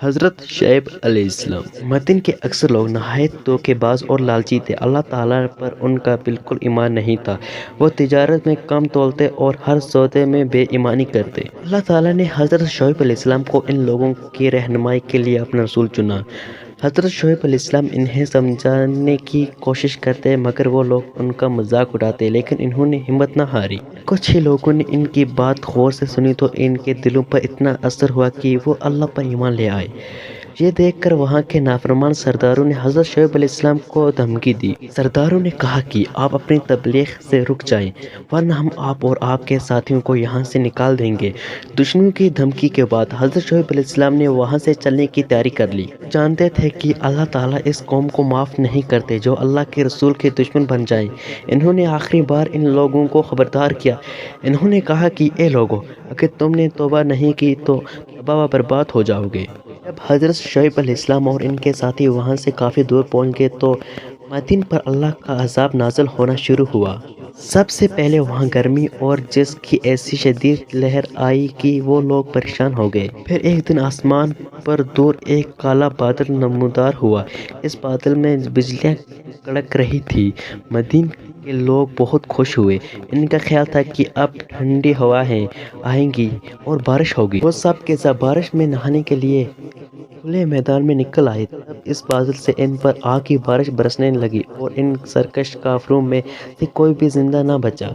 حضرت شعیب علیہ السلام مدین کے اکثر لوگ نہایت دھوکے باز اور لالچی تھے۔ اللہ تعالیٰ پر ان کا بالکل ایمان نہیں تھا۔ وہ تجارت میں کم تولتے اور ہر سودے میں بے ایمانی کرتے۔ اللہ تعالیٰ نے حضرت شعیب علیہ السلام کو ان لوگوں کی رہنمائی کے لیے اپنا رسول چنا۔ حضرت شعیب علیہ السلام انہیں سمجھانے کی کوشش کرتے مگر وہ لوگ ان کا مذاق اڑاتے، لیکن انہوں نے ہمت نہ ہاری۔ کچھ ہی لوگوں نے ان کی بات غور سے سنی تو ان کے دلوں پر اتنا اثر ہوا کہ وہ اللہ پر ایمان لے آئے۔ یہ دیکھ کر وہاں کے نافرمان سرداروں نے حضرت شعیب علیہ السلام کو دھمکی دی۔ سرداروں نے کہا کہ آپ اپنی تبلیغ سے رک جائیں ورنہ ہم آپ اور آپ کے ساتھیوں کو یہاں سے نکال دیں گے۔ دشمنوں کی دھمکی کے بعد حضرت شعیب علیہ السلام نے وہاں سے چلنے کی تیاری کر لی۔ جانتے تھے کہ اللہ تعالیٰ اس قوم کو معاف نہیں کرتے جو اللہ کے رسول کے دشمن بن جائیں۔ انہوں نے آخری بار ان لوگوں کو خبردار کیا۔ انہوں نے کہا کہ اے لوگو، اگر تم نے توبہ نہیں کی تو تباہ و برباد ہو جاؤ گے۔ جب حضرت شعیب علیہ السلام اور ان کے ساتھی وہاں سے کافی دور پہنچ گئے تو مدین پر اللہ کا عذاب نازل ہونا شروع ہوا۔ سب سے پہلے وہاں گرمی اور جس کی ایسی شدید لہر آئی کہ وہ لوگ پریشان ہو گئے۔ پھر ایک دن آسمان پر دور ایک کالا بادل نمودار ہوا۔ اس بادل میں بجلیاں کڑک رہی تھیں۔ مدین کے لوگ بہت خوش ہوئے۔ ان کا خیال تھا کہ اب ٹھنڈی ہوائیں آئیں گی اور بارش ہوگی۔ وہ سب کے سب بارش میں نہانے کے لیے کھلے میدان میں نکل آئے۔ تب اس بادل سے ان پر آگ کی بارش برسنے لگی اور ان سرکش کافروں میں سے کوئی بھی زندہ نہ بچا۔